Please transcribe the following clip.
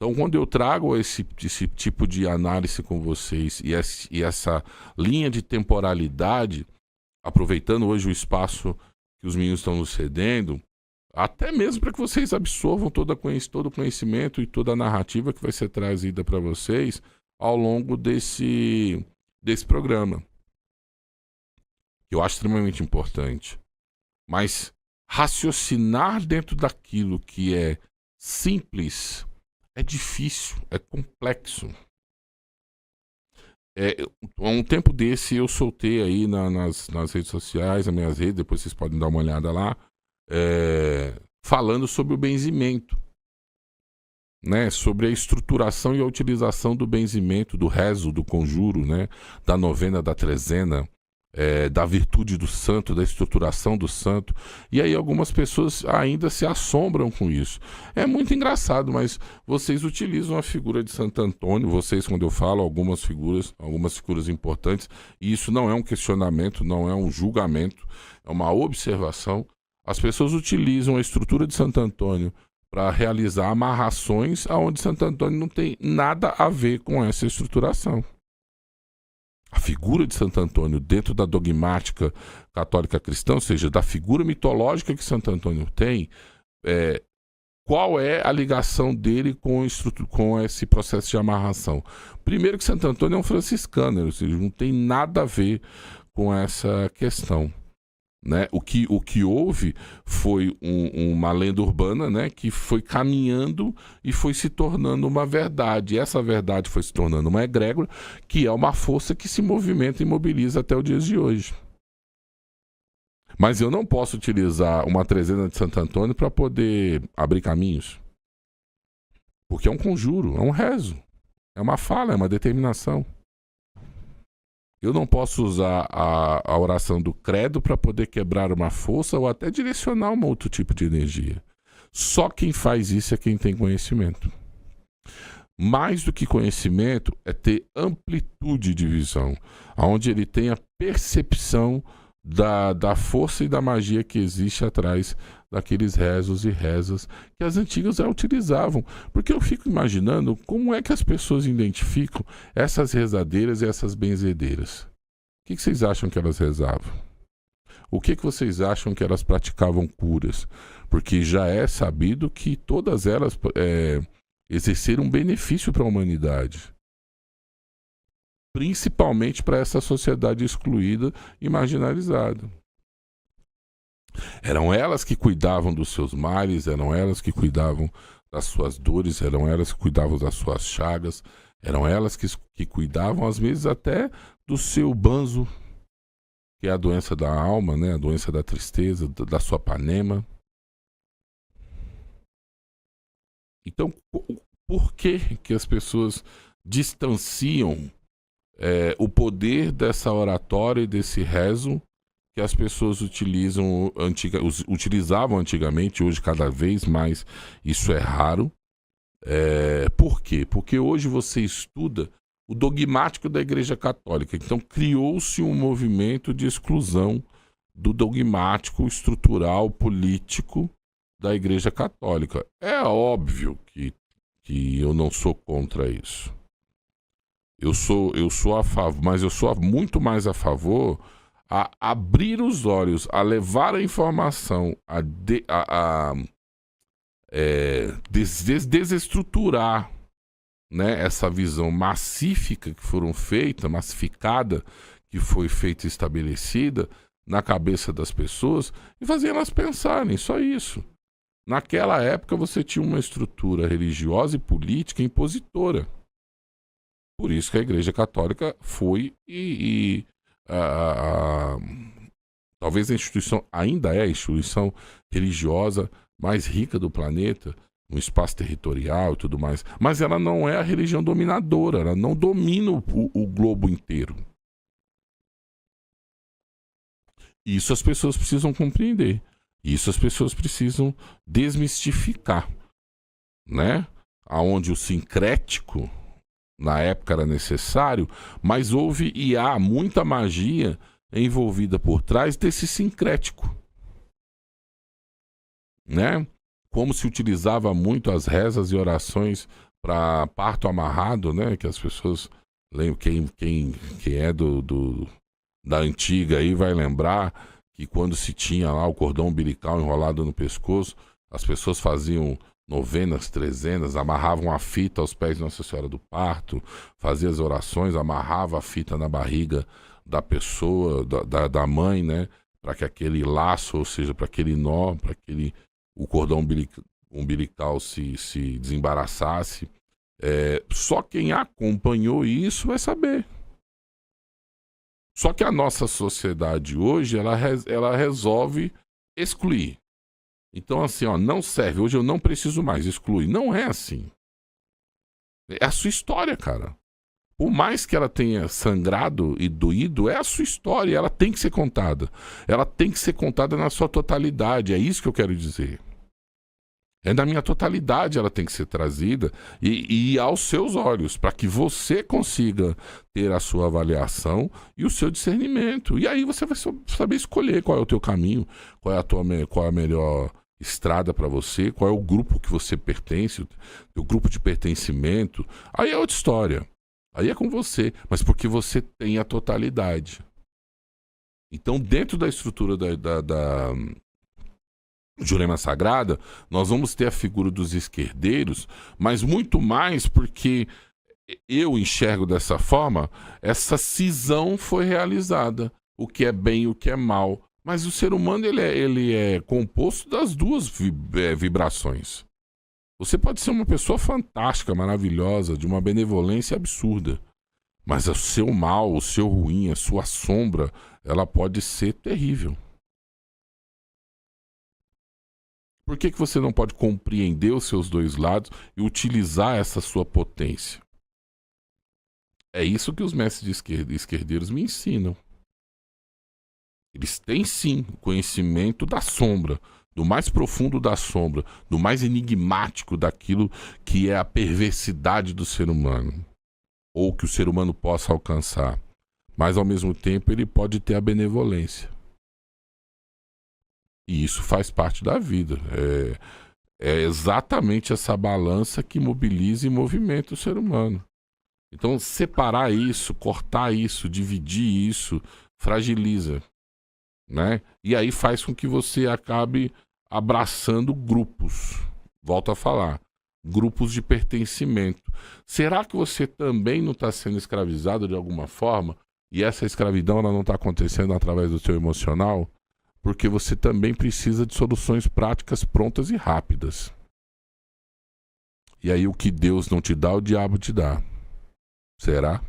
Então, quando eu trago esse tipo de análise com vocês e essa linha de temporalidade, aproveitando hoje o espaço que os meninos estão nos cedendo, até mesmo para que vocês absorvam todo o conhecimento e toda a narrativa que vai ser trazida para vocês ao longo desse programa, que eu acho extremamente importante. Mas raciocinar dentro daquilo que é simples é difícil, é complexo. Há um tempo desse eu soltei aí nas redes sociais, nas minhas redes, depois vocês podem dar uma olhada lá, falando sobre o benzimento, né? Sobre a estruturação e a utilização do benzimento, do rezo, do conjuro, né? Da novena, da trezena, da virtude do santo, da estruturação do santo. E aí algumas pessoas ainda se assombram com isso. É muito engraçado, mas vocês utilizam a figura de Santo Antônio, vocês, quando eu falo algumas figuras importantes, e isso não é um questionamento, não é um julgamento, é uma observação. As pessoas utilizam a estrutura de Santo Antônio para realizar amarrações aonde Santo Antônio não tem nada a ver com essa estruturação. A figura de Santo Antônio dentro da dogmática católica cristã, ou seja, da figura mitológica que Santo Antônio tem, qual é a ligação dele com esse processo de amarração? Primeiro que Santo Antônio é um franciscano, ou seja, não tem nada a ver com essa questão. Né? O que houve foi uma lenda urbana, né, que foi caminhando e foi se tornando uma verdade. E essa verdade foi se tornando uma egrégora, que é uma força que se movimenta e mobiliza até os dias de hoje. Mas eu não posso utilizar uma trezena de Santo Antônio para poder abrir caminhos. Porque é um conjuro, é um rezo, é uma fala, é uma determinação. Eu não posso usar a oração do credo para poder quebrar uma força ou até direcionar um outro tipo de energia. Só quem faz isso é quem tem conhecimento. Mais do que conhecimento é ter amplitude de visão, onde ele tem a percepção da força e da magia que existe atrás daqueles rezos e rezas que as antigas já utilizavam. Porque eu fico imaginando como é que as pessoas identificam essas rezadeiras e essas benzedeiras. O que vocês acham que elas rezavam? O que vocês acham que elas praticavam curas? Porque já é sabido que todas elas exerceram um benefício para a humanidade. Principalmente para essa sociedade excluída e marginalizada. Eram elas que cuidavam dos seus males, eram elas que cuidavam das suas dores, eram elas que cuidavam das suas chagas, eram elas que cuidavam, às vezes, até do seu banzo, que é a doença da alma, né? A doença da tristeza, da sua panema. Então, por que as pessoas distanciam o poder dessa oratória e desse rezo que as pessoas utilizavam antigamente, hoje cada vez mais isso é raro? Por quê? Porque hoje você estuda o dogmático da Igreja Católica. Então criou-se um movimento de exclusão do dogmático estrutural político da Igreja Católica. É óbvio que eu não sou contra isso. Eu sou a favor, mas eu sou muito mais a favor a abrir os olhos, a levar a informação, a desestruturar, né, essa visão massificada que foi feita e estabelecida na cabeça das pessoas e fazer elas pensarem, só isso. Naquela época você tinha uma estrutura religiosa e política impositora. Por isso que a Igreja Católica foi talvez a instituição ainda é a instituição religiosa mais rica do planeta, no espaço territorial e tudo mais, mas ela não é a religião dominadora, ela não domina o globo inteiro. Isso as pessoas precisam compreender, isso as pessoas precisam desmistificar, né? Aonde o sincrético na época era necessário, mas houve e há muita magia envolvida por trás desse sincrético, né? Como se utilizava muito as rezas e orações para parto amarrado, né? Que as pessoas lembram, quem é da antiga aí vai lembrar que quando se tinha lá o cordão umbilical enrolado no pescoço, as pessoas faziam novenas, trezenas, amarravam a fita aos pés de Nossa Senhora do Parto, faziam as orações, amarrava a fita na barriga da pessoa, da mãe, né? Para que aquele laço, ou seja, para aquele nó, para que o cordão umbilical se desembaraçasse. Só quem acompanhou isso vai saber. Só que a nossa sociedade hoje, ela resolve excluir. Então, assim, ó, não serve. Hoje eu não preciso mais excluir. Não é assim. É a sua história, cara. Por mais que ela tenha sangrado e doído, é a sua história. Ela tem que ser contada. Ela tem que ser contada na sua totalidade. É isso que eu quero dizer. É na minha totalidade ela tem que ser trazida e aos seus olhos, para que você consiga ter a sua avaliação e o seu discernimento. E aí você vai saber escolher qual é o teu caminho, qual é a melhor estrada para você, qual é o grupo que você pertence, o grupo de pertencimento. Aí é outra história. Aí é com você, mas porque você tem a totalidade. Então, dentro da estrutura da Jurema Sagrada, nós vamos ter a figura dos esquerdeiros, mas muito mais porque eu enxergo dessa forma, essa cisão foi realizada, o que é bem e o que é mal. Mas o ser humano ele é composto das duas vibrações. Você pode ser uma pessoa fantástica, maravilhosa, de uma benevolência absurda, mas o seu mal, o seu ruim, a sua sombra, ela pode ser terrível. Por que você não pode compreender os seus dois lados e utilizar essa sua potência? É isso que os mestres esquerdeiros me ensinam. Eles têm sim o conhecimento da sombra, do mais profundo da sombra, do mais enigmático daquilo que é a perversidade do ser humano, ou que o ser humano possa alcançar. Mas ao mesmo tempo ele pode ter a benevolência. E isso faz parte da vida. É exatamente essa balança que mobiliza e movimenta o ser humano. Então, separar isso, cortar isso, dividir isso, fragiliza, né? E aí faz com que você acabe abraçando grupos. Volto a falar. Grupos de pertencimento. Será que você também não está sendo escravizado de alguma forma? E essa escravidão ela não está acontecendo através do seu emocional? Porque você também precisa de soluções práticas prontas e rápidas. E aí o que Deus não te dá, o diabo te dá. Será?